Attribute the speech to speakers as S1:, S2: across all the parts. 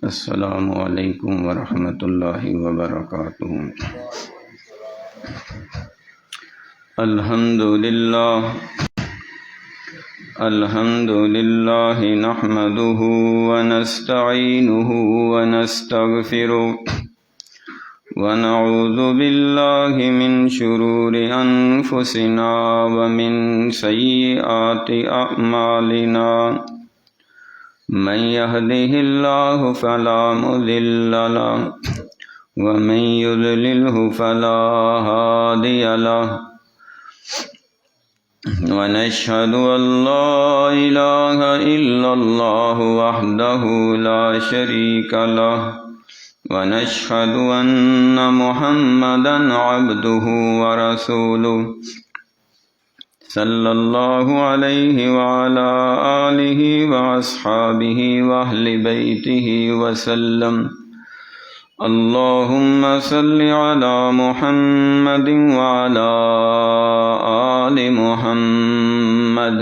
S1: السلام علیکم ورحمۃ اللہ وبرکاتہ۔ الحمد للہ نحمده ونستعینه ونستغفره ونعوذ باللہ من شرور انفسنا ومن سیئات اعمالنا، من يهده الله فلا مضل له ومن يضلله فلا هادي له، ونشهد أن لا إله إلا الله وحده لا شريك له، ونشهد أن محمدا عبده ورسوله صلی اللہ علیہ وعلى آلہ واصحابہ واہل بیتہ وسلم۔ اللہم صل علی محمد وعلى آل محمد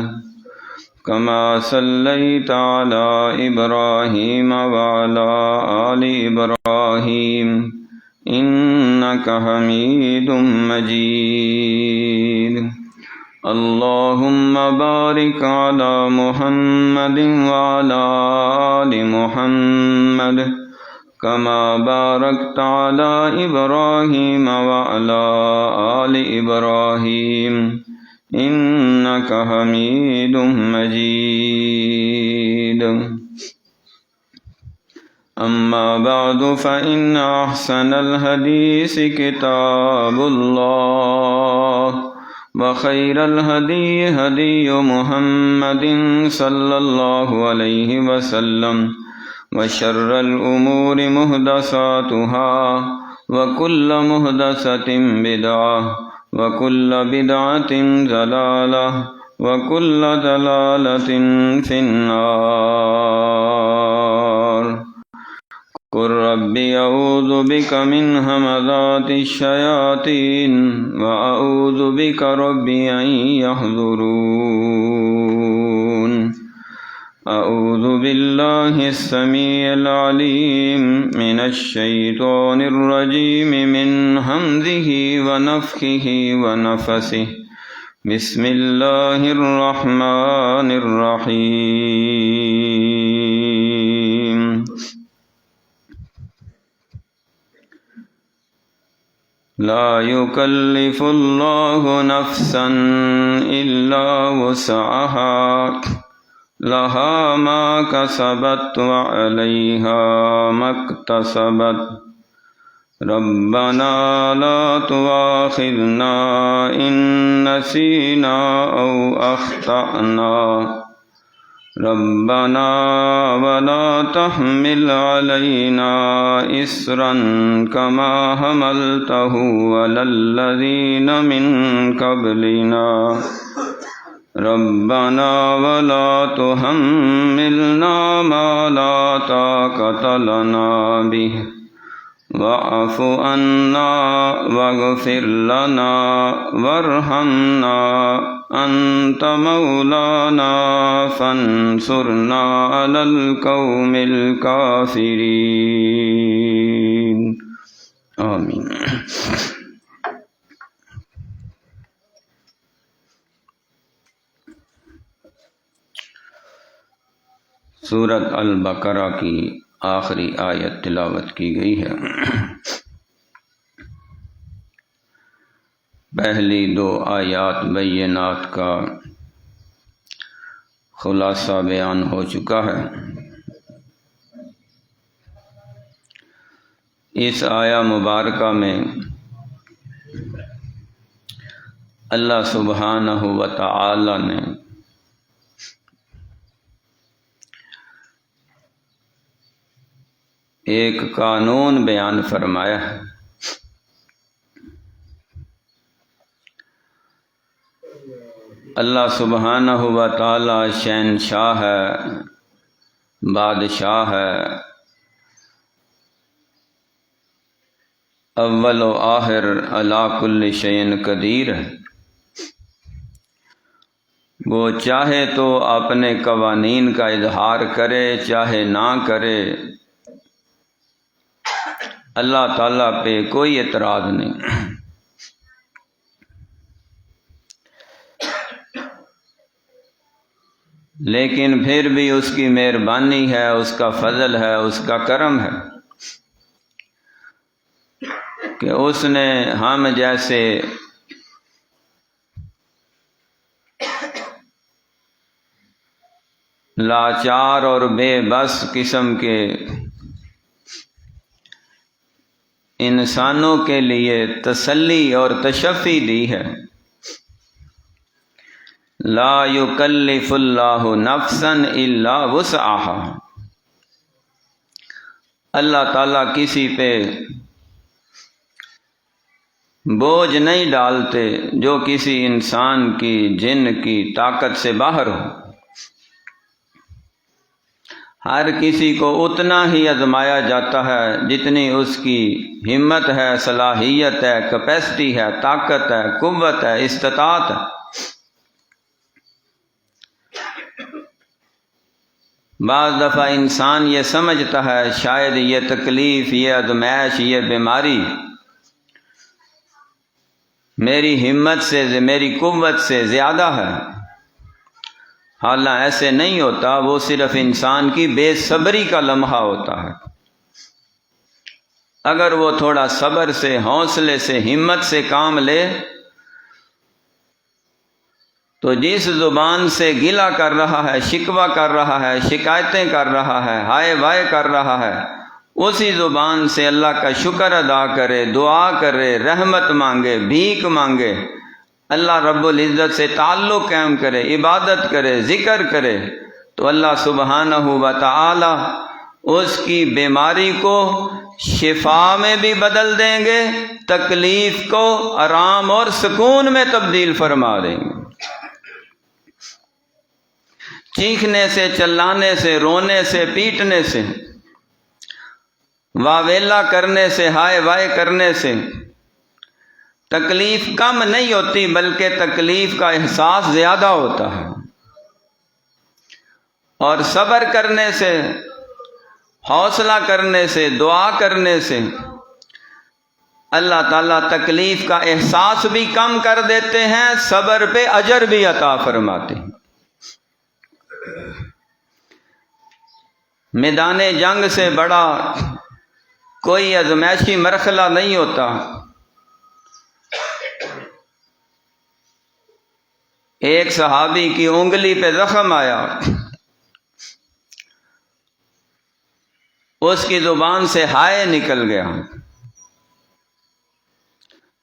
S1: کما صلیت علی ابراہیم وعلى آل ابراہیم انک حمید مجید۔ اللہم بارک علی محمد وعلی آل محمد کما بارکت علی ابراہیم وعلی آل ابراہیم انک حمید مجید۔ اما بعد فإن احسن الحدیث کتاب اللہ، وخير الهدي هدي محمد صلى الله عليه وسلم، وشر الأمور محدثاتها، وكل محدثة بدعة، وكل بدعة ضلالة، وكل ضلالة في النار۔ قل رب اعوذ بك من همزات الشياطين واعوذ بك رب ان يحضرون۔ اعوذ بالله السميع العليم من الشيطان الرجيم من همزه ونفخه ونفثه۔ بسم الله الرحمن الرحيم۔ لا يكلف الله نفسا إلا وسعها، لها ما كسبت وعليها ما اكتسبت۔ ربنا لا تؤاخذنا إن نسينا أو أخطأنا، ربنا ولا تحمل علينا إصرا كما حملته على الذين من قبلنا، ربنا ولا تحملنا ما لا طاقة لنا به، واعف عنا واغفر لنا وارحمنا أنت مولانا فانصرنا على القوم الكافرين۔ آمین۔ سورۃ البقرہ کی آخری آیت تلاوت کی گئی ہے۔ پہلی دو آیات بینات کا خلاصہ بیان ہو چکا ہے۔ اس آیہ مبارکہ میں اللہ سبحانہ و تعالی نے ایک قانون بیان فرمایا ہے۔ اللہ سبحانہ و تعالی شہنشاہ ہے، بادشاہ ہے، اول و آخر علی کل شیء قدیر ہے۔ وہ چاہے تو اپنے قوانین کا اظہار کرے، چاہے نہ کرے، اللہ تعالیٰ پہ کوئی اعتراض نہیں۔ لیکن پھر بھی اس کی مہربانی ہے، اس کا فضل ہے، اس کا کرم ہے کہ اس نے ہم جیسے لاچار اور بے بس قسم کے انسانوں کے لیے تسلی اور تشفی دی ہے۔ لا یکلف اللہ نفسا الا وسعها، اللہ تعالیٰ کسی پہ بوجھ نہیں ڈالتے جو کسی انسان کی جن کی طاقت سے باہر ہو۔ ہر کسی کو اتنا ہی آزمایا جاتا ہے جتنی اس کی ہمت ہے، صلاحیت ہے، کیپیسٹی ہے، طاقت ہے، قوت ہے، استطاعت ہے۔ بعض دفعہ انسان یہ سمجھتا ہے شاید یہ تکلیف، یہ آزمائش، یہ بیماری میری ہمت سے، میری قوت سے زیادہ ہے۔ حالانکہ ایسے نہیں ہوتا، وہ صرف انسان کی بے صبری کا لمحہ ہوتا ہے۔ اگر وہ تھوڑا صبر سے، حوصلے سے، ہمت سے کام لے تو جس زبان سے گلہ کر رہا ہے، شکوہ کر رہا ہے، شکایتیں کر رہا ہے، ہائے وائے کر رہا ہے، اسی زبان سے اللہ کا شکر ادا کرے، دعا کرے، رحمت مانگے، بھیک مانگے، اللہ رب العزت سے تعلق قائم کرے، عبادت کرے، ذکر کرے، تو اللہ سبحانہ و تعالی اس کی بیماری کو شفا میں بھی بدل دیں گے، تکلیف کو آرام اور سکون میں تبدیل فرما دیں گے۔ چیخنے سے، چلانے سے، رونے سے، پیٹنے سے، واویلا کرنے سے، ہائے وائے کرنے سے تکلیف کم نہیں ہوتی، بلکہ تکلیف کا احساس زیادہ ہوتا ہے۔ اور صبر کرنے سے، حوصلہ کرنے سے، دعا کرنے سے اللہ تعالیٰ تکلیف کا احساس بھی کم کر دیتے ہیں، صبر پہ اجر بھی عطا فرماتے ہیں۔ میدان جنگ سے بڑا کوئی ازمائشی مرحلہ نہیں ہوتا۔ ایک صحابی کی انگلی پہ زخم آیا، اس کی زبان سے ہائے نکل گیا،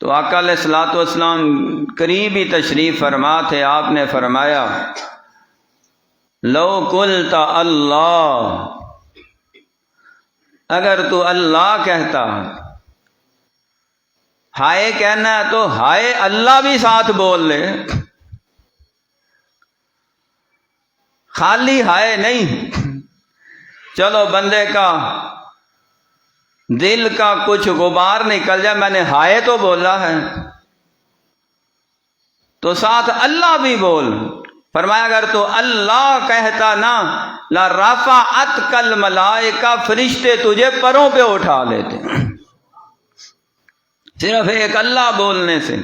S1: تو آقا علیہ الصلوۃ والسلام قریب ہی تشریف فرما تھے، آپ نے فرمایا لو قلت اللہ، اگر تو اللہ کہتا، ہائے کہنا ہے تو ہائے اللہ بھی ساتھ بول لے، خالی ہائے نہیں۔ چلو بندے کا دل کا کچھ غبار نکل جائے، میں نے ہائے تو بولا ہے، تو ساتھ اللہ بھی بول۔ فرمایا اگر تو اللہ کہتا نا لا رفعتک الملائکہ، فرشتے تجھے پروں پہ اٹھا لیتے، صرف ایک اللہ بولنے سے۔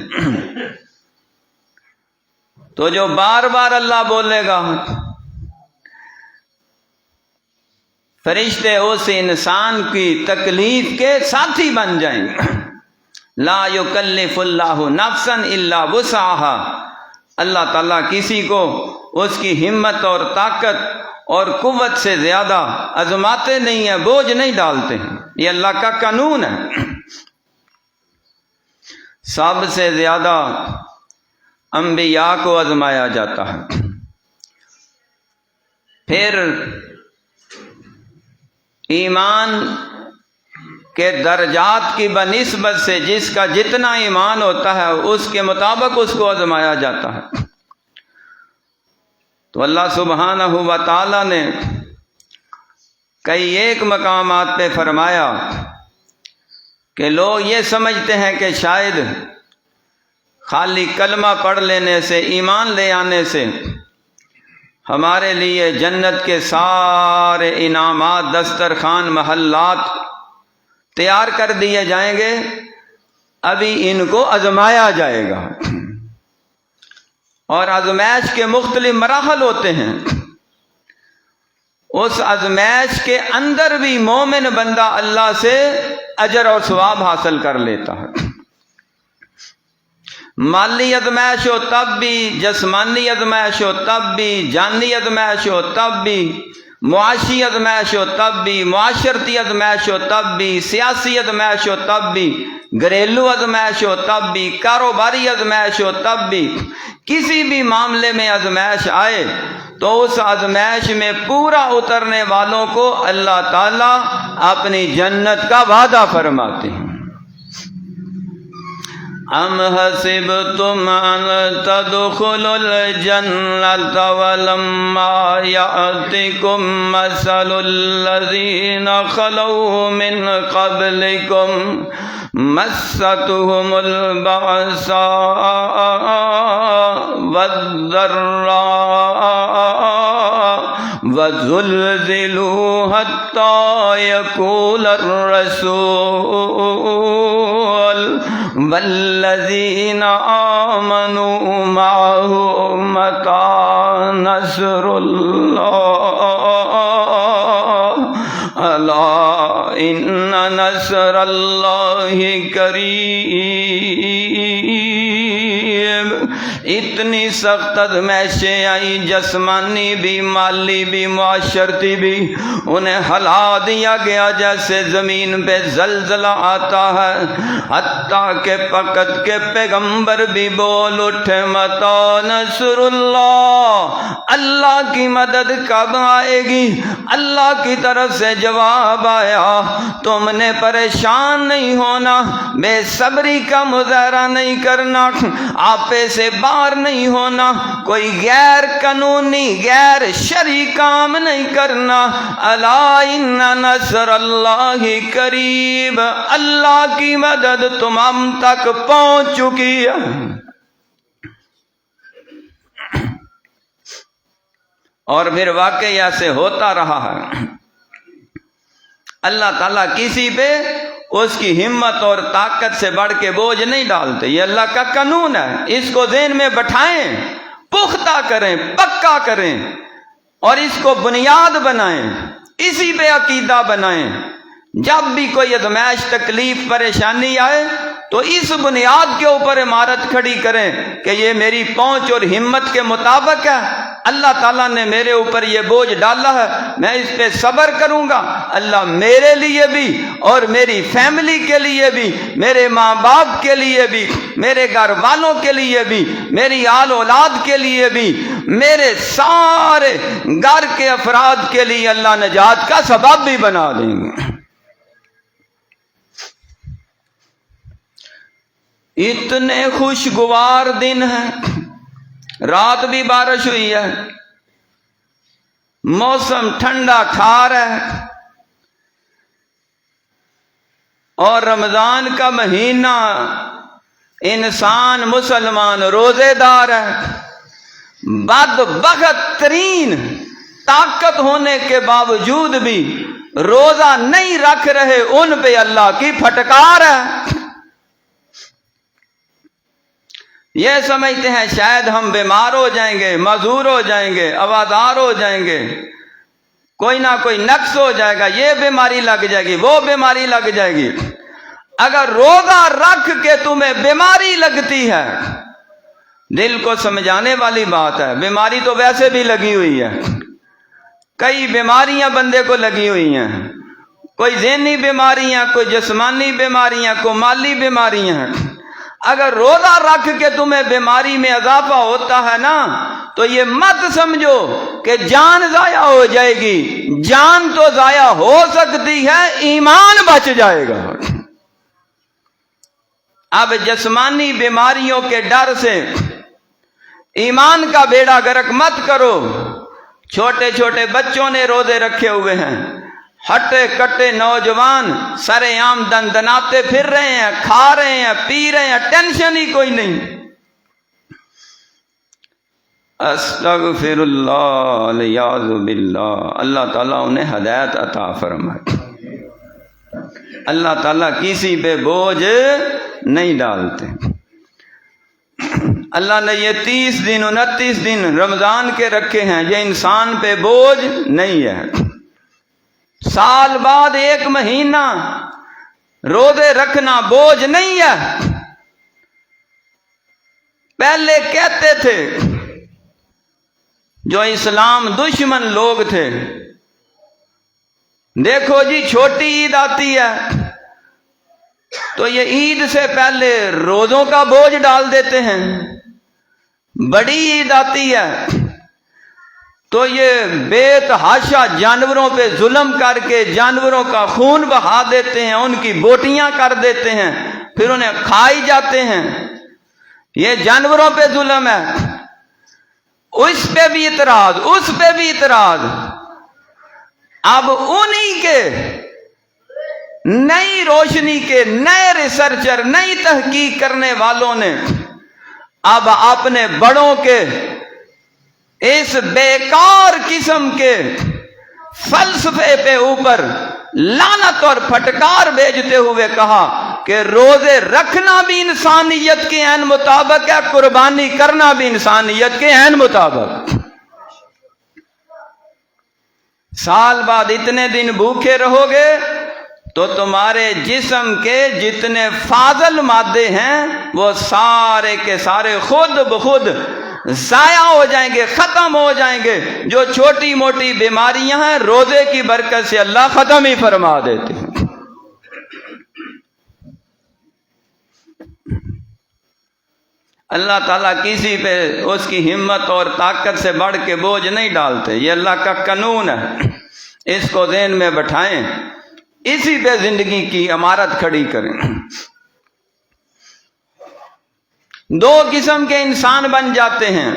S1: تو جو بار بار اللہ بولے گا، فرشتے اس انسان کی تکلیف کے ساتھی بن جائیں گے۔ لا یکلف اللہ نفسا الا وسعها، اللہ تعالیٰ کسی کو اس کی ہمت اور طاقت اور قوت سے زیادہ آزماتے نہیں ہیں، بوجھ نہیں ڈالتے ہیں، یہ اللہ کا قانون ہے۔ سب سے زیادہ انبیاء کو آزمایا جاتا ہے، پھر ایمان کے درجات کی بنسبت سے جس کا جتنا ایمان ہوتا ہے اس کے مطابق اس کو آزمایا جاتا ہے۔ تو اللہ سبحانہ و تعالی نے کئی ایک مقامات پہ فرمایا کہ لوگ یہ سمجھتے ہیں کہ شاید خالی کلمہ پڑھ لینے سے، ایمان لے آنے سے ہمارے لیے جنت کے سارے انعامات، دسترخوان، محلات تیار کر دیے جائیں گے، ابھی ان کو آزمایا جائے گا، اور آزمائش کے مختلف مراحل ہوتے ہیں۔ اس آزمائش کے اندر بھی مومن بندہ اللہ سے اجر اور ثواب حاصل کر لیتا ہے۔ مالی آزمائش ہو تب بھی، جسمانی آزمائش ہو تب بھی، جانی آزمائش ہو تب بھی، معاشی آزمائش ہو تب بھی، معاشرتی آزمائش ہو تب بھی، سیاسی آزمائش ہو تب بھی، گھریلو آزمائش ہو تب بھی، کاروباری آزمائش ہو تب بھی، کسی بھی معاملے میں آزمائش آئے تو اس آزمائش میں پورا اترنے والوں کو اللہ تعالیٰ اپنی جنت کا وعدہ فرماتے ہیں۔ ام حسبتم ان تدخلوا الجنة ولما يأتكم مثل الذين خلوا من قبلكم مستهم البأساء والضراء وزلزلوا حتى يقول الرسول والذين آمنوا معه متى نصر الله ألا إن نصر الله قریب۔ اتنی سخت آزمائشیں آئی، جسمانی بھی، مالی بھی، معاشرتی بھی، انہیں ہلا دیا گیا جیسے زمین پہ زلزلہ آتا ہے، حتیٰ کہ فقط کے پیغمبر بھی بول اٹھے متی نصر اللہ، اللہ کی مدد کب آئے گی؟ اللہ کی طرف سے جواب آیا، تم نے پریشان نہیں ہونا، بے صبری کا مظاہرہ نہیں کرنا، آپے سے باہر نہیں ہونا، کوئی غیر قانونی غیر شرعی کام نہیں کرنا۔ الا ان نصر اللہ قریب، اللہ کی مدد تمام تک پہنچ چکی ہے۔ اور پھر واقعی ایسے ہوتا رہا ہے۔ اللہ تعالیٰ کسی پہ اس کی ہمت اور طاقت سے بڑھ کے بوجھ نہیں ڈالتے، یہ اللہ کا قانون ہے، اس کو ذہن میں بٹھائیں، پختہ کریں، پکا کریں، اور اس کو بنیاد بنائیں، اسی پہ عقیدہ بنائیں۔ جب بھی کوئی آزمائش، تکلیف، پریشانی آئے تو اس بنیاد کے اوپر عمارت کھڑی کریں کہ یہ میری پہنچ اور ہمت کے مطابق ہے، اللہ تعالیٰ نے میرے اوپر یہ بوجھ ڈالا ہے، میں اس پہ صبر کروں گا، اللہ میرے لیے بھی اور میری فیملی کے لیے بھی، میرے ماں باپ کے لیے بھی، میرے گھر والوں کے لیے بھی، میری آل اولاد کے لیے بھی، میرے سارے گھر کے افراد کے لیے اللہ نجات کا سبب بھی بنا دیں گے۔ اتنے خوشگوار دن ہیں، رات بھی بارش ہوئی ہے، موسم ٹھنڈا ٹھار ہے، اور رمضان کا مہینہ، انسان مسلمان روزے دار ہے، بدبخت ترین طاقت ہونے کے باوجود بھی روزہ نہیں رکھ رہے، ان پہ اللہ کی پھٹکار ہے۔ یہ سمجھتے ہیں شاید ہم بیمار ہو جائیں گے، معذور ہو جائیں گے، عوادار ہو جائیں گے، کوئی نہ کوئی نقص ہو جائے گا، یہ بیماری لگ جائے گی، وہ بیماری لگ جائے گی۔ اگر روزہ رکھ کے تمہیں بیماری لگتی ہے، دل کو سمجھانے والی بات ہے، بیماری تو ویسے بھی لگی ہوئی ہے، کئی بیماریاں بندے کو لگی ہوئی ہیں، کوئی ذہنی بیماریاں، کوئی جسمانی بیماریاں، کوئی مالی بیماریاں ہیں۔ اگر روزہ رکھ کے تمہیں بیماری میں اضافہ ہوتا ہے نا، تو یہ مت سمجھو کہ جان ضائع ہو جائے گی، جان تو ضائع ہو سکتی ہے، ایمان بچ جائے گا۔ اب جسمانی بیماریوں کے ڈر سے ایمان کا بیڑا غرق مت کرو۔ چھوٹے چھوٹے بچوں نے روزے رکھے ہوئے ہیں، ہٹے کٹے نوجوان سرے عام دندناتے پھر رہے ہیں، کھا رہے ہیں، پی رہے ہیں، ٹینشن ہی کوئی نہیں۔ استغفر اللہ الیاذ باللہ، اللہ تعالیٰ انہیں ہدایت عطا فرمائے۔ اللہ تعالیٰ کسی پہ بوجھ نہیں ڈالتے۔ اللہ نے یہ 30 دن 29 دن رمضان کے رکھے ہیں، یہ انسان پہ بوجھ نہیں ہے۔ سال بعد 1 مہینہ روزے رکھنا بوجھ نہیں ہے۔ پہلے کہتے تھے جو اسلام دشمن لوگ تھے، دیکھو جی چھوٹی عید آتی ہے تو یہ عید سے پہلے روزوں کا بوجھ ڈال دیتے ہیں، بڑی عید آتی ہے تو یہ بے تحاشا جانوروں پہ ظلم کر کے جانوروں کا خون بہا دیتے ہیں، ان کی بوٹیاں کر دیتے ہیں، پھر انہیں کھائی جاتے ہیں۔ یہ جانوروں پہ ظلم ہے۔ اس پہ بھی اعتراض، اس پہ بھی اعتراض۔ اب انہی کے نئی روشنی کے نئے ریسرچر، نئی تحقیق کرنے والوں نے اب اپنے بڑوں کے اس بیکار قسم کے فلسفے پہ اوپر لعنت اور پھٹکار بھیجتے ہوئے کہا کہ روزے رکھنا بھی انسانیت کے عین مطابق ہے، قربانی کرنا بھی انسانیت کے عین مطابق۔ سال بعد اتنے دن بھوکے رہو گے تو تمہارے جسم کے جتنے فاضل مادے ہیں وہ سارے کے سارے خود بخود ضائع ہو جائیں گے، ختم ہو جائیں گے۔ جو چھوٹی موٹی بیماریاں ہیں روزے کی برکت سے اللہ ختم ہی فرما دیتے ہیں۔ اللہ تعالیٰ کسی پہ اس کی ہمت اور طاقت سے بڑھ کے بوجھ نہیں ڈالتے، یہ اللہ کا قانون ہے۔ اس کو ذہن میں بٹھائیں، اسی پہ زندگی کی عمارت کھڑی کریں۔ 2 قسم کے انسان بن جاتے ہیں،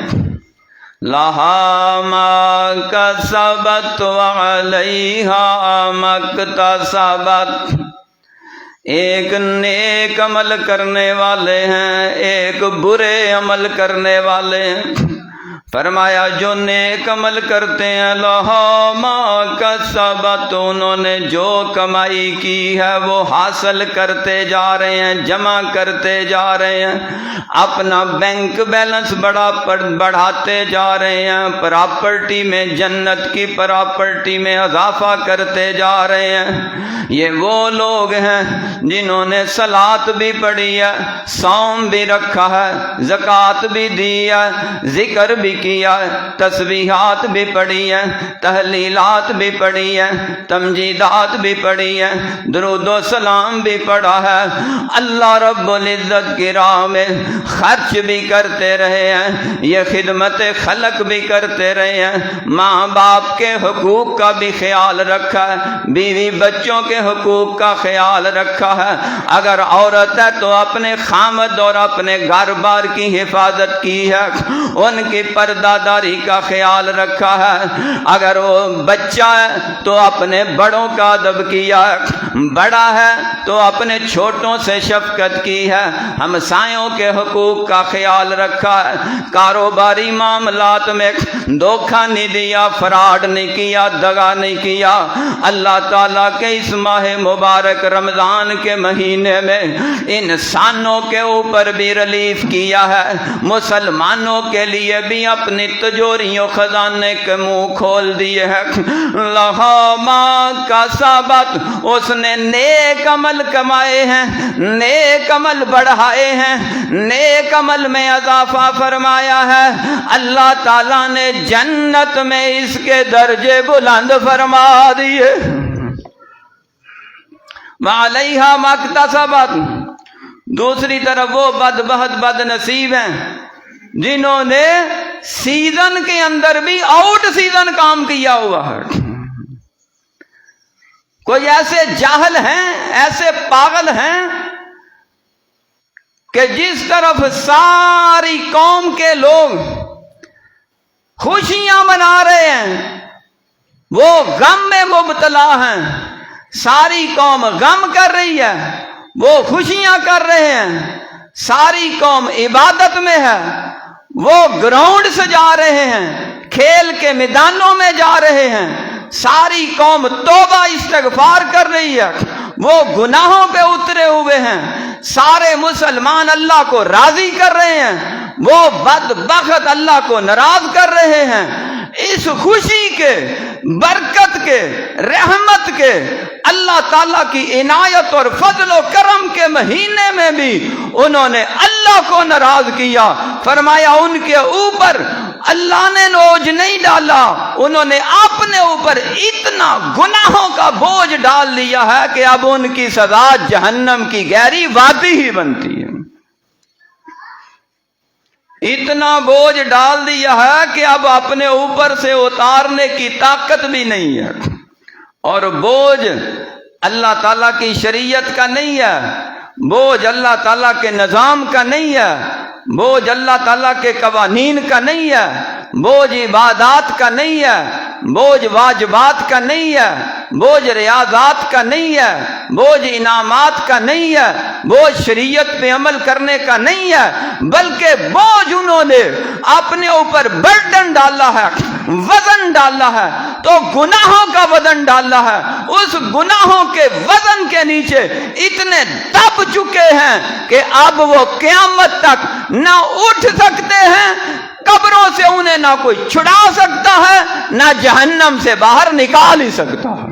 S1: لہا ما کسبت وعلیہا ما اکتسبت۔ ایک نیک عمل کرنے والے ہیں، ایک برے عمل کرنے والے ہیں۔ فرمایا جو نیک عمل کرتے ہیں لہا ما کسبت، انہوں نے جو کمائی کی ہے وہ حاصل کرتے جا رہے ہیں، جمع کرتے جا رہے ہیں، اپنا بینک بیلنس بڑھاتے جا رہے ہیں، پراپرٹی میں جنت کی پراپرٹی میں اضافہ کرتے جا رہے ہیں۔ یہ وہ لوگ ہیں جنہوں نے صلاۃ بھی پڑھی ہے، صوم بھی رکھا ہے، زکوٰۃ بھی دی ہے، ذکر بھی کیا ہے، تسبیحات بھی پڑھی ہیں، تحلیلات بھی پڑھی ہیں، تمجیدات بھی پڑھی ہیں، درود و سلام بھی پڑھا ہے، اللہ رب العزت کی راہ میں خرچ بھی کرتے رہے ہیں، یہ خدمت خلق بھی کرتے رہے ہیں، ماں باپ کے حقوق کا بھی خیال رکھا ہے، بیوی بچوں کے حقوق کا خیال رکھا ہے، اگر عورت ہے تو اپنے خامد اور اپنے گھر بار کی حفاظت کی ہے، ان کی پردہ داری کا خیال رکھا ہے، اگر وہ بچہ ہے تو اپنے بڑوں کا ادب کیا ہے، بڑا ہے تو اپنے چھوٹوں سے شفقت کی ہے، ہمسایوں کے حقوق کا خیال رکھا ہے، کاروباری معاملات میں دھوکہ نہیں دیا، فراڈ نہیں کیا، دغا نہیں کیا۔ اللہ تعالیٰ کے اس ماہ مبارک رمضان کے مہینے میں انسانوں کے اوپر بھی ریلیف کیا ہے، مسلمانوں کے لیے بھی اپنی تجوریوں خزانے کے منہ کھول دیے ہیں۔ لہا ما کسبت، اس نے نیک عمل کمائے ہیں، نیک عمل بڑھائے ہیں، نیک عمل میں اضافہ فرمایا ہے، اللہ تعالیٰ نے جنت میں اس کے درجے بلند فرما دیے۔ وعلیہا ما اکتسبت، دوسری طرف وہ بدبخت بد نصیب ہیں جنہوں نے سیزن کے اندر بھی آؤٹ سیزن کام کیا ہوا ہے۔ کوئی ایسے جاہل ہیں، ایسے پاگل ہیں کہ جس طرف ساری قوم کے لوگ خوشیاں منا رہے ہیں وہ غم میں مبتلا ہیں، ساری قوم غم کر رہی ہے وہ خوشیاں کر رہے ہیں، ساری قوم عبادت میں ہے وہ گراؤنڈ سے جا رہے ہیں، کھیل کے میدانوں میں جا رہے ہیں، ساری قوم توبہ استغفار کر رہی ہے وہ گناہوں پہ اترے ہوئے ہیں، سارے مسلمان اللہ کو راضی کر رہے ہیں، وہ بدبخت اللہ کو ناراض کر رہے ہیں۔ اس خوشی کے، برکت کے، رحمت کے، اللہ تعالیٰ کی عنایت اور فضل و کرم کے مہینے میں بھی انہوں نے اللہ کو ناراض کیا۔ فرمایا ان کے اوپر اللہ نے بوجھ نہیں ڈالا، انہوں نے اپنے اوپر اتنا گناہوں کا بوجھ ڈال لیا ہے کہ اب ان کی سزا جہنم کی گہری وادی ہی بنتی ہے۔ اتنا بوجھ ڈال دیا ہے کہ اب اپنے اوپر سے اتارنے کی طاقت بھی نہیں ہے۔ اور بوجھ اللہ تعالیٰ کی شریعت کا نہیں ہے، بوجھ اللہ تعالیٰ کے نظام کا نہیں ہے، بوجھ اللہ تعالیٰ کے قوانین کا نہیں ہے، بوجھ عبادات کا نہیں ہے، بوجھ واجبات کا نہیں ہے، بوجھ ریاضات کا نہیں ہے، بوجھ انعامات کا نہیں ہے، بوجھ شریعت پہ عمل کرنے کا نہیں ہے، بلکہ بوجھ انہوں نے اپنے اوپر برڈن ڈالا ہے، وزن ڈالا ہے، تو گناہوں کا وزن ڈالا ہے۔ اس گناہوں کے وزن کے نیچے اتنے دب چکے ہیں کہ اب وہ قیامت تک نہ اٹھ سکتے ہیں، قبروں سے انہیں نہ کوئی چھڑا سکتا ہے، نہ جہنم سے باہر نکال ہی سکتا ہے۔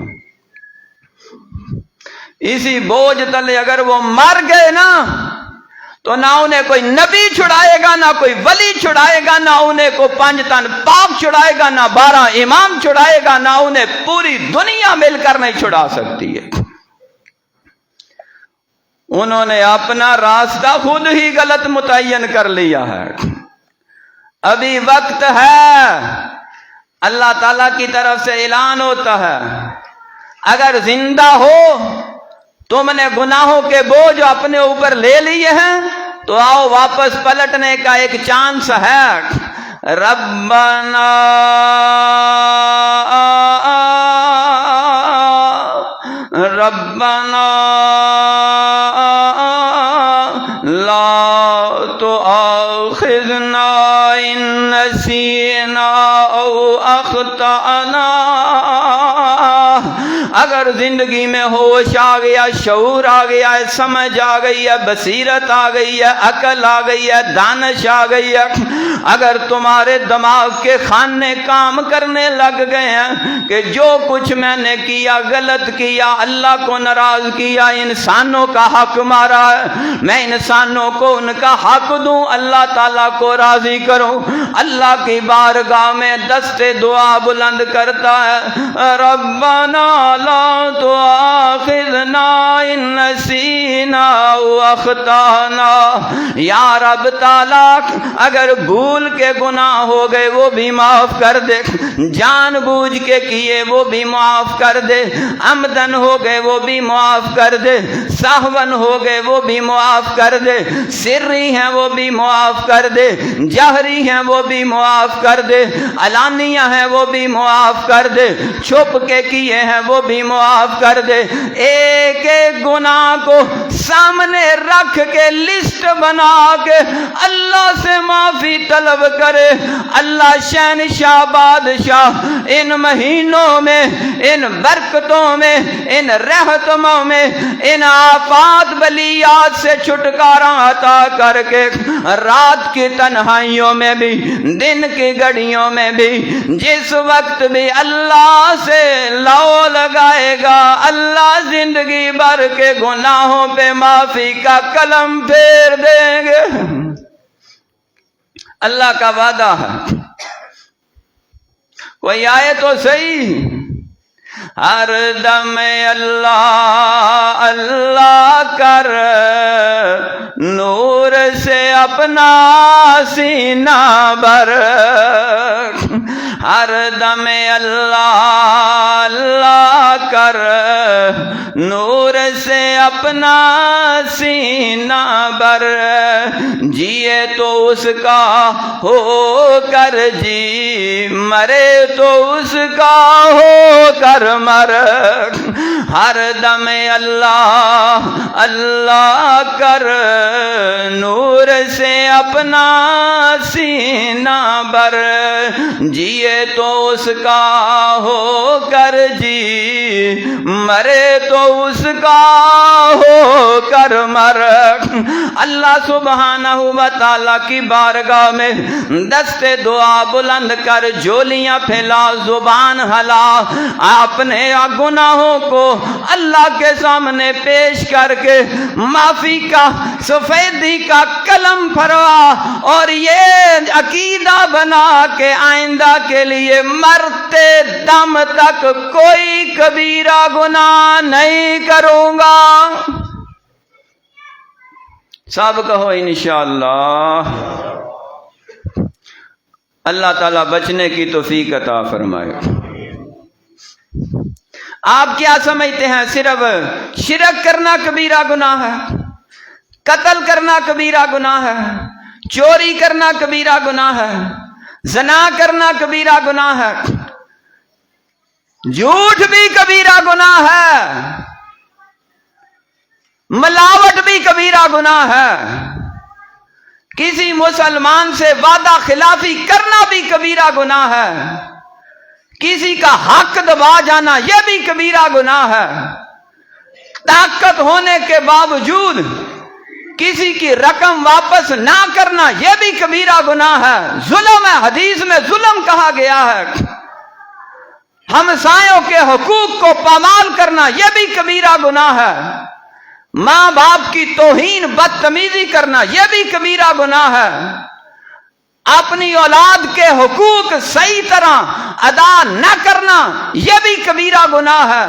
S1: اسی بوجھ تلے اگر وہ مر گئے نا تو نہ انہیں کوئی نبی چھڑائے گا، نہ کوئی ولی چھڑائے گا، نہ انہیں کوئی 5 تن پاک چھڑائے گا، نہ 12 امام چھڑائے گا، نہ انہیں پوری دنیا مل کر نہیں چھڑا سکتی ہے۔ انہوں نے اپنا راستہ خود ہی غلط متعین کر لیا ہے۔ ابھی وقت ہے، اللہ تعالیٰ کی طرف سے اعلان ہوتا ہے، اگر زندہ ہو تم نے گناہوں کے بوجھ اپنے اوپر لے لیے ہیں تو آؤ واپس پلٹنے کا ایک چانس ہے۔ ربنا ربنا لا تؤاخذنا ان نسینا او اخطأنا۔ اگر زندگی میں ہوش آ گیا، شعور آ گیا ہے، سمجھ آ گئی ہے، بصیرت آ گئی ہے، عقل آ گئی ہے، دانش آ گئی ہے، اگر تمہارے دماغ کے خانے کام کرنے لگ گئے ہیں کہ جو کچھ میں نے کیا غلط کیا، اللہ کو ناراض کیا، انسانوں کا حق مارا ہے، میں انسانوں کو ان کا حق دوں، اللہ تعالیٰ کو راضی کروں، اللہ کی بارگاہ میں دست دعا بلند کرتا ہے، ربنا لا تؤاخذنا ان نسینا او اخطانا۔ یا رب تعالیٰ اگر بھول کے گناہ ہو گئے وہ بھی معاف کر دے، جان بوجھ کے کیے وہ بھی معاف کر دے، عمدن ہو گئے وہ بھی معاف کر دے، سہون ہو گئے وہ بھی معاف کر دے، سری ہیں وہ بھی معاف کر دے، جہری ہیں وہ بھی معاف کر دے، علانیہ ہیں وہ بھی معاف کر دے، چھپ کے کیے ہیں وہ بھی معاف کر دے۔ ایک ایک گناہ کو سامنے رکھ کے لسٹ بنا کے اللہ سے معافی طلب کرے۔ اللہ شہنشاہ بادشاہ ان مہینوں میں، ان برکتوں میں، ان رحمتوں میں، ان آفات بلیات سے چھٹکارا عطا کر کے رات کی تنہائیوں میں بھی، دن کی گھڑیوں میں بھی، جس وقت بھی اللہ سے لو لگائے گا، اللہ زندگی بھر کے گناہوں پہ معافی کا قلم پھیر دیں گے۔ اللہ کا وعدہ ہے، کوئی آئے تو صحیح، ہر دم اللہ اللہ کر، نور سے اپنا سینہ بھر، ہر دم اللہ اللہ کر، نور سے اپنا سینہ بر، جیے تو اس کا ہو کر جی، مرے تو اس کا ہو کر مر، ہر دم اللہ اللہ کر، نور سے اپنا سینہ بر، جیے تو اس کا ہو کر جی، مرے تو اس کا ہو کر مر۔ اللہ سبحانہ و تعالیٰ کی بارگاہ میں دست دعا بلند کر، جولیاں پھیلا، زبان ہلا، اپنے گناہوں کو اللہ کے سامنے پیش کر کے معافی کا سفیدی کا قلم پھروا، اور یہ عقیدہ بنا کہ آئندہ کے لیے مرتے دم تک کوئی کبیرہ گناہ نہیں کروں گا۔ سب کہو انشاءاللہ۔ اللہ تعالیٰ بچنے کی توفیق عطا فرمائے۔ آپ کیا سمجھتے ہیں صرف شرک کرنا کبیرہ گناہ ہے، قتل کرنا کبیرہ گناہ ہے، چوری کرنا کبیرہ گناہ ہے، زنا کرنا کبیرہ گناہ ہے، جھوٹ بھی کبیرہ گناہ ہے، ملاوٹ بھی کبیرہ گناہ ہے، کسی مسلمان سے وعدہ خلافی کرنا بھی کبیرہ گناہ ہے، کسی کا حق دبا جانا یہ بھی کبیرہ گناہ ہے، طاقت ہونے کے باوجود کسی کی رقم واپس نہ کرنا یہ بھی کبیرہ گناہ ہے، ظلم ہے، حدیث میں ظلم کہا گیا ہے، ہمسایوں کے حقوق کو پامال کرنا یہ بھی کبیرہ گناہ ہے، ماں باپ کی توہین بدتمیزی کرنا یہ بھی کبیرہ گناہ ہے، اپنی اولاد کے حقوق صحیح طرح ادا نہ کرنا یہ بھی کبیرہ گناہ ہے،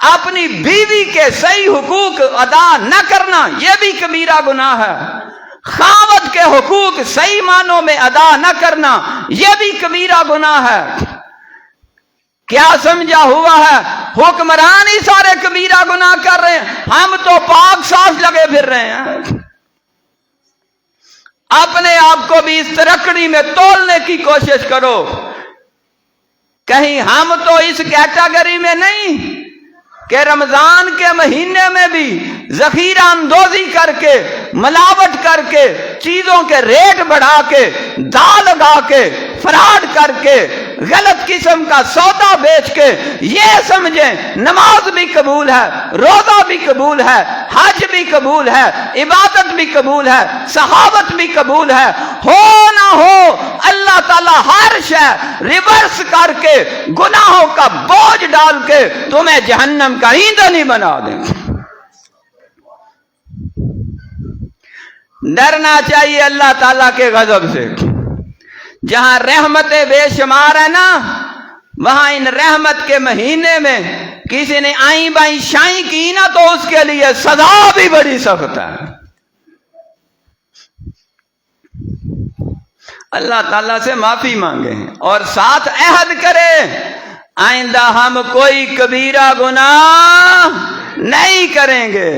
S1: اپنی بیوی کے صحیح حقوق ادا نہ کرنا یہ بھی کبیرہ گناہ ہے، خاوند کے حقوق صحیح معنوں میں ادا نہ کرنا یہ بھی کبیرہ گناہ ہے۔ کیا سمجھا ہوا ہے؟ حکمران ہی سارے کبیرہ گناہ کر رہے ہیں، ہم تو پاک صاف لگے پھر رہے ہیں۔ اپنے آپ کو بھی اس ترکڑی میں تولنے کی کوشش کرو، کہیں ہم تو اس کیٹیگری میں نہیں کہ رمضان کے مہینے میں بھی ذخیرہ اندوزی کر کے، ملاوٹ کر کے، چیزوں کے ریٹ بڑھا کے، داغ لگا کے، فراڈ کر کے، غلط قسم کا سودا بیچ کے یہ سمجھیں نماز بھی قبول ہے، روزہ بھی قبول ہے، حج بھی قبول ہے، عبادت بھی قبول ہے، صحابت بھی قبول ہے، ہو نہ ہو اللہ تعالیٰ ہر شے ریورس کر کے گناہوں کا بوجھ ڈال کے تمہیں جہنم کا ایندھن ہی بنا دیں۔ ڈرنا چاہیے اللہ تعالیٰ کے غضب سے۔ جہاں رحمتیں بے شمار ہے نا، وہاں ان رحمت کے مہینے میں کسی نے آئیں بائیں شائیں کی نا تو اس کے لیے سزا بھی بڑی سخت ہے۔ اللہ تعالیٰ سے معافی مانگے اور ساتھ عہد کرے آئندہ ہم کوئی کبیرہ گناہ نہیں کریں گے۔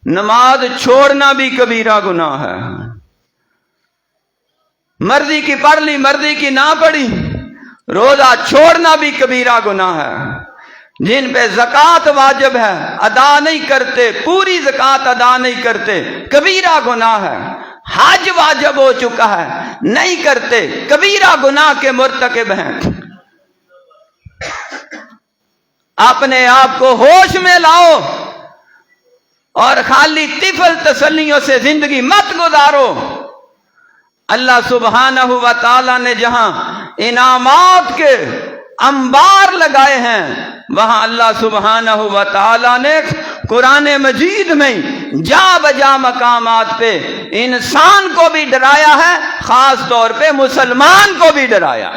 S1: نماز چھوڑنا بھی کبیرہ گناہ ہے، مرضی کی پڑھ لی مرضی کی نہ پڑھی، روزہ چھوڑنا بھی کبیرہ گناہ ہے، جن پہ زکوٰۃ واجب ہے ادا نہیں کرتے، پوری زکوٰۃ ادا نہیں کرتے، کبیرہ گناہ ہے، حج واجب ہو چکا ہے نہیں کرتے، کبیرہ گناہ کے مرتکب ہیں۔ اپنے آپ کو ہوش میں لاؤ اور خالی طفل تسلیوں سے زندگی مت گزارو۔ اللہ سبحانہ و تعالیٰ نے جہاں انعامات کے انبار لگائے ہیں، وہاں اللہ سبحانہ و تعالیٰ نے قرآن مجید میں جا بجا مقامات پہ انسان کو بھی ڈرایا ہے، خاص طور پہ مسلمان کو بھی ڈرایا۔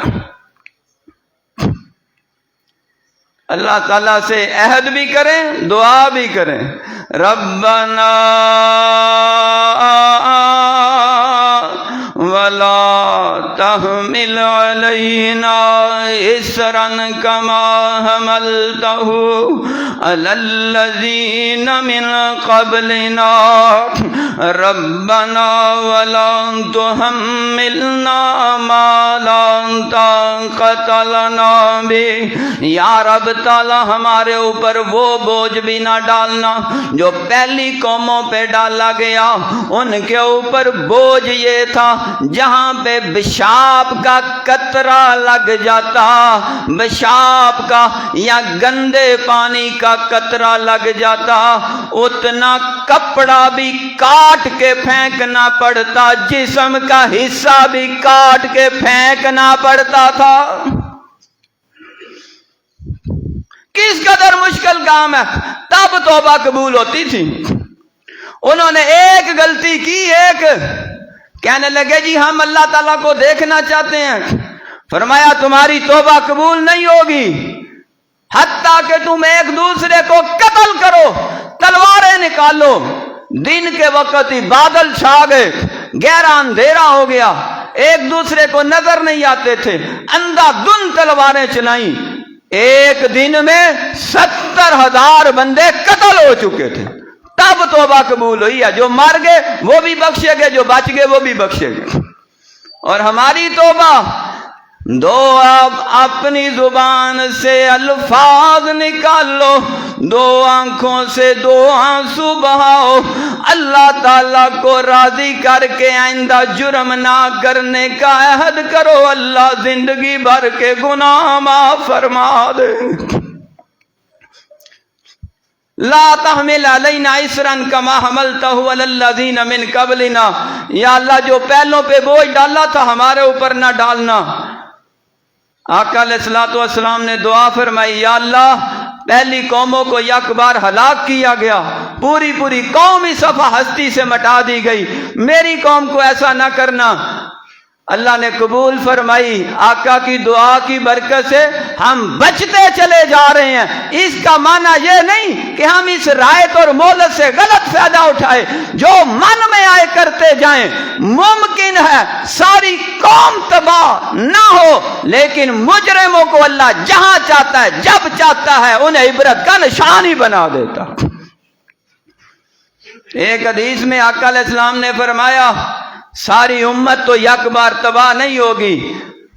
S1: اللہ تعالیٰ سے عہد بھی کریں، دعا بھی کریں، ربنا ولا تحمل علينا إصرا كما حملته على الذين من قبلنا ربنا ولا تحملنا ما لا طاقة لنا به. یا رب تعالی ہمارے اوپر وہ بوجھ بھی نہ ڈالنا جو پہلی قوموں پہ ڈالا گیا. ان کے اوپر بوجھ یہ تھا جہاں پہ پیشاب کا قطرہ لگ جاتا، پیشاب کا یا گندے پانی کا قطرہ لگ جاتا، اتنا کپڑا بھی کاٹ کے پھینکنا پڑتا، جسم کا حصہ بھی کاٹ کے پھینکنا پڑتا تھا. کس قدر مشکل کام ہے، تب توبہ قبول ہوتی تھی. انہوں نے ایک غلطی کی، ایک کہنے لگے جی ہم اللہ تعالیٰ کو دیکھنا چاہتے ہیں. فرمایا تمہاری توبہ قبول نہیں ہوگی حتیٰ کہ تم ایک دوسرے کو قتل کرو، تلواریں نکالو. دن کے وقت ہی بادل چھا گئے، گہرا اندھیرا ہو گیا، ایک دوسرے کو نظر نہیں آتے تھے، اندھا دھند تلواریں چلائیں. ایک دن میں 70,000 بندے قتل ہو چکے تھے. تب توبہ قبول ہوئی ہے. جو مر گئے وہ بھی بخشے گئے، جو بچ گئے وہ بھی بخشے گئے. اور ہماری توبہ دو اب اپنی زبان سے الفاظ نکالو، دو آنکھوں سے دو آنسو بہاؤ، اللہ تعالیٰ کو راضی کر کے آئندہ جرم نہ کرنے کا عہد کرو. اللہ زندگی بھر کے گناہ معاف فرما دے. لا تحمل علینا اصرا کما حملته علی الذین من قبلنا. یا اللہ جو پہلوں پہ بوجھ ڈالا تھا ہمارے اوپر نہ ڈالنا. آقا علیہ الصلوۃ والسلام نے دعا فرمائی، یا اللہ پہلی قوموں کو یک بار ہلاک کیا گیا، پوری پوری قوم ہی صفحہ ہستی سے مٹا دی گئی، میری قوم کو ایسا نہ کرنا. اللہ نے قبول فرمائی. آقا کی دعا کی برکت سے ہم بچتے چلے جا رہے ہیں. اس کا معنی یہ نہیں کہ ہم اس رایت اور مہلت سے غلط فائدہ اٹھائے، جو من میں آئے کرتے جائیں. ممکن ہے ساری قوم تباہ نہ ہو، لیکن مجرموں کو اللہ جہاں چاہتا ہے جب چاہتا ہے انہیں عبرت کا نشان ہی بنا دیتا. ایک حدیث میں آقا علیہ السلام نے فرمایا ساری امت تو یک بار تباہ نہیں ہوگی،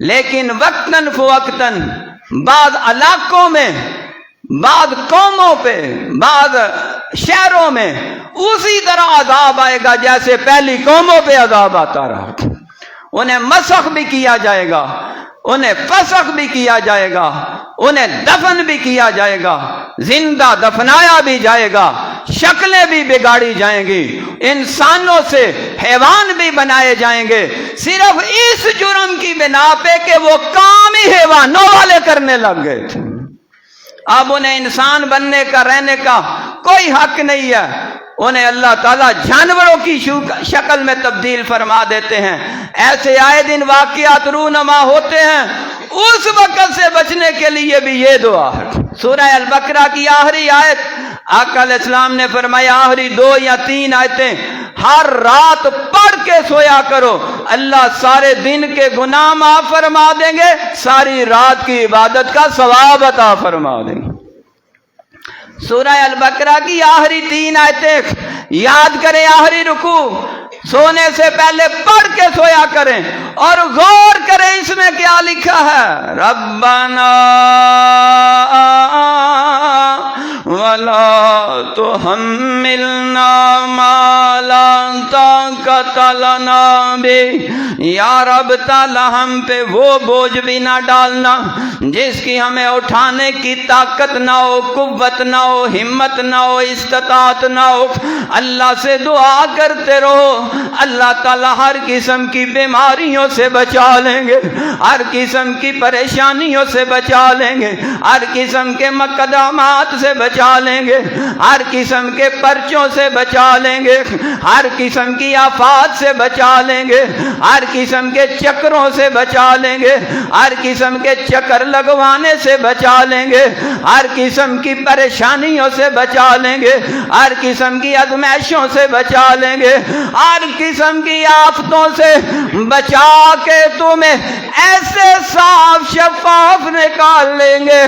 S1: لیکن وقتاً فوقتاً بعض علاقوں میں، بعض قوموں پہ، بعض شہروں میں اسی طرح عذاب آئے گا جیسے پہلی قوموں پہ عذاب آتا رہا. انہیں مسخ بھی کیا جائے گا، انہیں فسخ بھی کیا جائے گا، انہیں دفن بھی کیا جائے گا، زندہ دفنایا بھی جائے گا، شکلیں بھی بگاڑی جائیں گی، انسانوں سے حیوان بھی بنائے جائیں گے، صرف اس جرم کی بنا پہ کہ وہ کام ہی حیوانوں والے کرنے لگ گئے تھے. اب انہیں انسان بننے کا، رہنے کا کوئی حق نہیں ہے. انہیں اللہ تعالیٰ جانوروں کی شکل میں تبدیل فرما دیتے ہیں. ایسے آئے دن واقعات رونما ہوتے ہیں. اس وقت سے بچنے کے لیے بھی یہ دعا ہے. سورہ البقرہ کی آخری آیت آقا علیہ السلام نے فرمایا آخری 2 یا 3 آیتیں ہر رات پڑھ کے سویا کرو، اللہ سارے دن کے گناہ معاف فرما دیں گے، ساری رات کی عبادت کا ثواب عطا فرما دیں گے. سورہ البقرہ کی آخری 3 آیتیں یاد کریں، آخری رکوع سونے سے پہلے پڑھ کے سویا کریں اور غور کریں اس میں کیا لکھا ہے. ربنا ولا تحملنا ما لا طاقة لنا به. یا رب تعالی ہم پہ وہ بوجھ بھی نہ ڈالنا جس کی ہمیں اٹھانے کی طاقت نہ ہو، قوت نہ ہو، ہمت نہ ہو، استطاعت نہ ہو. اللہ سے دعا کرتے رہو، اللہ تعالی ہر قسم کی بیماریوں سے بچا لیں گے، ہر قسم کی پریشانیوں سے بچا لیں گے، ہر قسم کے مقدمات سے بچا لیں گے، ہر قسم کے پرچوں سے بچا لیں گے، ہر قسم کی آفات آفات سے بچا لیں گے، ہر قسم کے چکروں سے بچا لیں گے، ہر قسم کے چکر لگوانے سے بچا لیں گے، ہر قسم کی پریشانیوں سے بچا لیں گے، ہر قسم کی آزمائشوں سے بچا لیں گے، ہر قسم کی آفتوں سے بچا کے تمہیں ایسے صاف شفاف نکال لیں گے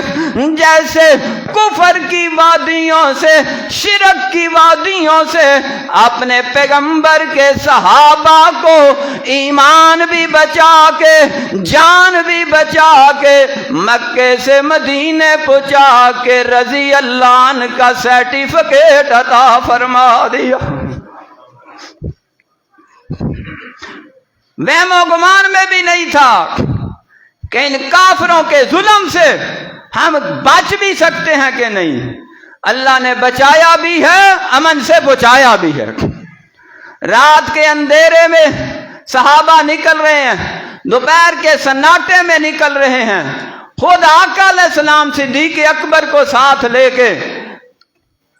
S1: جیسے کفر کی وادیوں سے، شرک کی وادیوں سے اپنے پیغمبر کے صحابہ کو ایمان بھی بچا کے، جان بھی بچا کے، مکے سے مدینے پہنچا کے رضی اللہ عنہ کا سرٹیفکیٹ عطا فرما دیا۔ وہم و گمان میں بھی نہیں تھا کہ ان کافروں کے ظلم سے ہم بچ بھی سکتے ہیں کہ نہیں۔ اللہ نے بچایا بھی ہے، امن سے بچایا بھی ہے۔ رات کے اندھیرے میں صحابہ نکل رہے ہیں، دوپہر کے سناٹے میں نکل رہے ہیں، خود آقا علیہ السلام صدیق اکبر کو ساتھ لے کے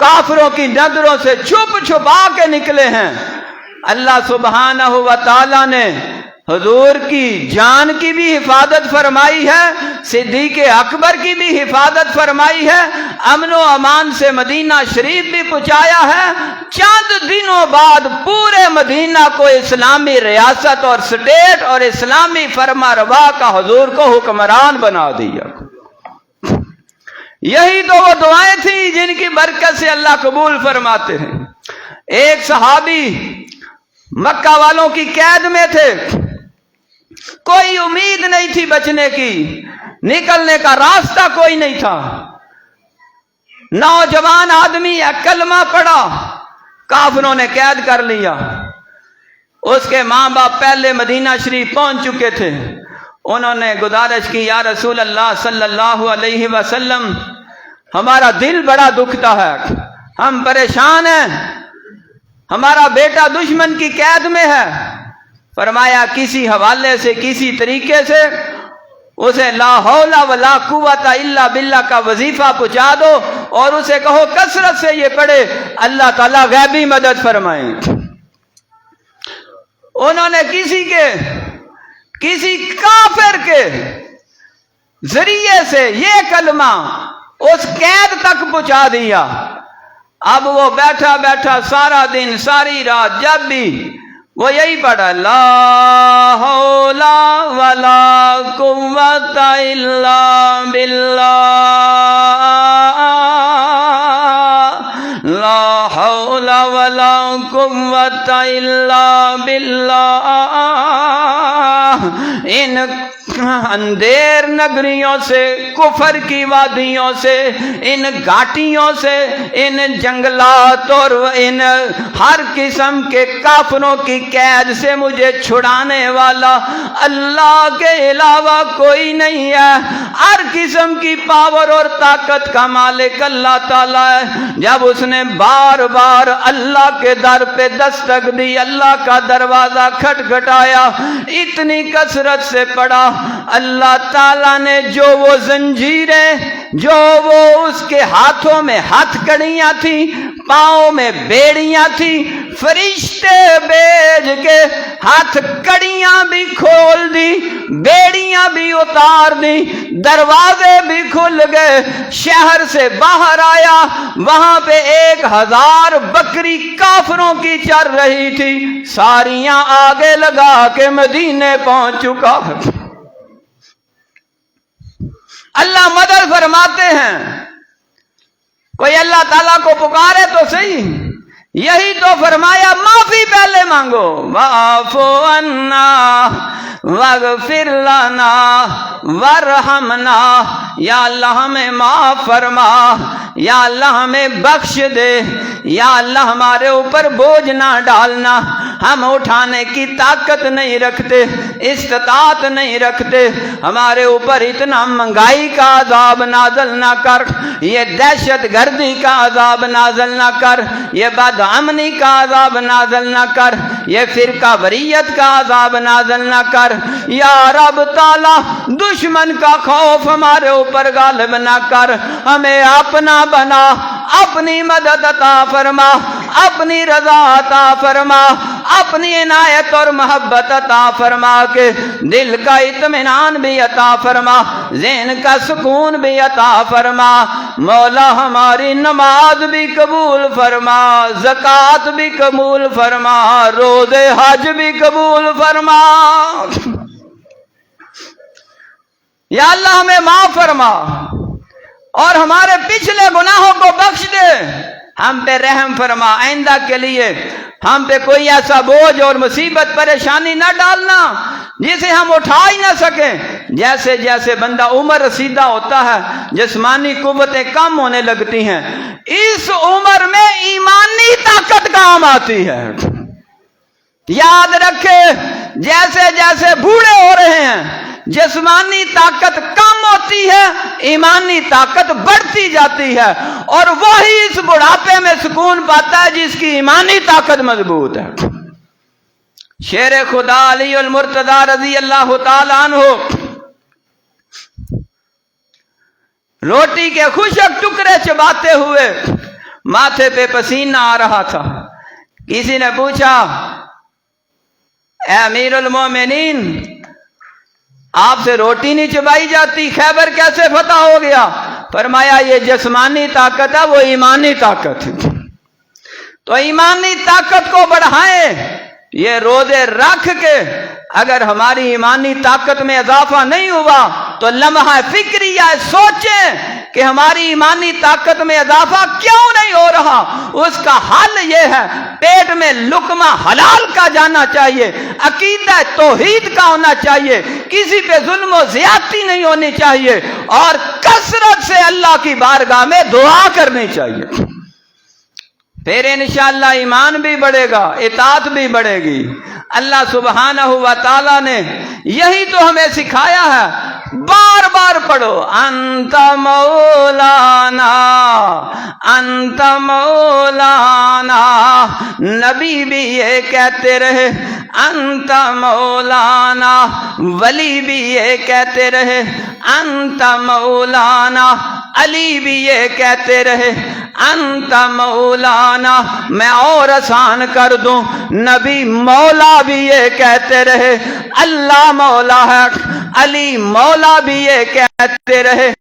S1: کافروں کی نظروں سے چھپ چھپا کے نکلے ہیں۔ اللہ سبحانہ و تعالی نے حضور کی جان کی بھی حفاظت فرمائی ہے، صدیق اکبر کی بھی حفاظت فرمائی ہے، امن و امان سے مدینہ شریف بھی پہنچایا ہے۔ چند دنوں بعد پورے مدینہ کو اسلامی ریاست اور سٹیٹ اور اسلامی فرما روا کا حضور کو حکمران بنا دیا۔ یہی تو وہ دعائیں تھیں جن کی برکت سے اللہ قبول فرماتے ہیں۔ ایک صحابی مکہ والوں کی قید میں تھے، کوئی امید نہیں تھی بچنے کی، نکلنے کا راستہ کوئی نہیں تھا۔ نوجوان آدمی کلمہ پڑھا، کافروں نے قید کر لیا۔ اس کے ماں باپ پہلے مدینہ شریف پہنچ چکے تھے، انہوں نے گزارش کی، یا رسول اللہ صلی اللہ علیہ وسلم، ہمارا دل بڑا دکھتا ہے، ہم پریشان ہیں، ہمارا بیٹا دشمن کی قید میں ہے۔ فرمایا کسی حوالے سے، کسی طریقے سے اسے لا حول ولا قوت الا باللہ کا وظیفہ پہنچا دو اور اسے کہو کثرت سے یہ پڑھے، اللہ تعالیٰ غیبی مدد فرمائیں۔ انہوں نے کسی کافر کے ذریعے سے یہ کلمہ اس قید تک پہنچا دیا۔ اب وہ بیٹھا بیٹھا سارا دن ساری رات جب بھی وہ یہی پڑھا، لا حول ولا قوت الا باللہ، لا حول ولا قوت الا باللہ، ان اندھیر نگریوں سے، کفر کی وادیوں سے، ان گھاٹیوں سے، ان جنگلات اور ان ہر قسم کے کافروں کی قید سے مجھے چھڑانے والا اللہ کے علاوہ کوئی نہیں ہے۔ ہر قسم کی پاور اور طاقت کا مالک اللہ تعالیٰ ہے۔ جب اس نے بار بار اللہ کے در پہ دستک دی، اللہ کا دروازہ کھٹکھٹایا، اتنی کثرت سے پڑا، اللہ تعالیٰ نے جو وہ زنجیریں، جو وہ اس کے ہاتھوں میں ہتھ کڑیاں تھیں، پاؤں میں بیڑیاں تھیں، فرشتے بھیج کے ہاتھ کڑیاں بھی کھول دی، بیڑیاں بھی اتار دی، دروازے بھی کھل گئے، شہر سے باہر آیا، وہاں پہ 1000 بکری کافروں کی چر رہی تھی، ساریاں آگے لگا کے مدینے پہنچ چکا۔ اللہ مدد فرماتے ہیں، کوئی اللہ تعالیٰ کو پکارے تو صحیح، یہی تو فرمایا معافی پہلے مانگو، واعف عنا واغفر لنا وارحمنا، یا اللہ ہمیں معاف فرما، یا اللہ ہمیں بخش دے، یا اللہ ہمارے اوپر بوجھ نہ ڈالنا، ہم اٹھانے کی طاقت نہیں رکھتے، استطاعت نہیں رکھتے، ہمارے اوپر اتنا مہنگائی کا عذاب نازل نہ کر، یہ دہشت گردی کا عذاب نازل نہ کر، یہ بد امنی کا عذاب نازل نہ کر، یہ فرقہ وریت کا عذاب نازل نہ کر، یا رب تعالی دشمن کا خوف ہمارے اوپر غالب نہ کر، ہمیں اپنا بنا، اپنی مدد عطا فرما، اپنی رضا عطا فرما، اپنی عنایت اور محبت عطا فرما کے دل کا اطمینان بھی عطا فرما، ذہن کا سکون بھی عطا فرما۔ مولا ہماری نماز بھی قبول فرما، زکوٰۃ بھی قبول فرما، روزے حج بھی قبول فرما۔ یا اللہ ہمیں معاف فرما اور ہمارے پچھلے گناہوں کو بخش دے، ہم پہ رحم فرما۔ آئندہ کے لیے ہم پہ کوئی ایسا بوجھ اور مصیبت پریشانی نہ ڈالنا جسے ہم اٹھا ہی نہ سکیں۔ جیسے جیسے بندہ عمر رسیدہ ہوتا ہے، جسمانی قوتیں کم ہونے لگتی ہیں، اس عمر میں ایمانی طاقت کام آتی ہے۔ یاد رکھے جیسے جیسے بوڑھے ہو رہے ہیں، جسمانی طاقت کم ہوتی ہے، ایمانی طاقت بڑھتی جاتی ہے، اور وہی اس بڑھاپے میں سکون پاتا ہے جس کی ایمانی طاقت مضبوط ہے۔ شیر خدا علی المرتضی رضی اللہ تعالیٰ عنہ روٹی کے خشک ٹکڑے چباتے ہوئے ماتھے پہ پسینہ آ رہا تھا۔ کسی نے پوچھا، اے امیر المومنین، آپ سے روٹی نہیں چبائی جاتی، خیبر کیسے فتح ہو گیا؟ فرمایا یہ جسمانی طاقت ہے، وہ ایمانی طاقت ہے۔ تو ایمانی طاقت کو بڑھائیں، یہ روزے رکھ کے اگر ہماری ایمانی طاقت میں اضافہ نہیں ہوا تو لمحہ فکریہ سوچیں کہ ہماری ایمانی طاقت میں اضافہ کیوں نہیں ہو رہا۔ اس کا حل یہ ہے، پیٹ میں لقمہ حلال کا جانا چاہیے، عقیدہ توحید کا ہونا چاہیے، کسی پہ ظلم و زیادتی نہیں ہونی چاہیے، اور کثرت سے اللہ کی بارگاہ میں دعا کرنی چاہیے۔ پھر انشاءاللہ ایمان بھی بڑھے گا، اطاعت بھی بڑھے گی۔ اللہ سبحانہ و تعالیٰ نے یہی تو ہمیں سکھایا ہے، بار بار پڑھو، انت مولانا انت مولانا، نبی بھی یہ کہتے رہے انت مولانا، ولی بھی یہ کہتے رہے انت مولانا، علی بھی یہ کہتے رہے انت مولانا۔ میں اور آسان کر دوں، نبی مولا بھی یہ کہتے رہے اللہ مولا ہے، علی مولا بھی یہ کہتے رہے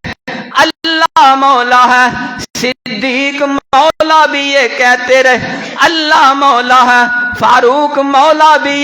S1: اللہ مولا ہے، صدیق مولا بھی یہ کہتے رہے اللہ مولا ہے، فاروق مولا بھی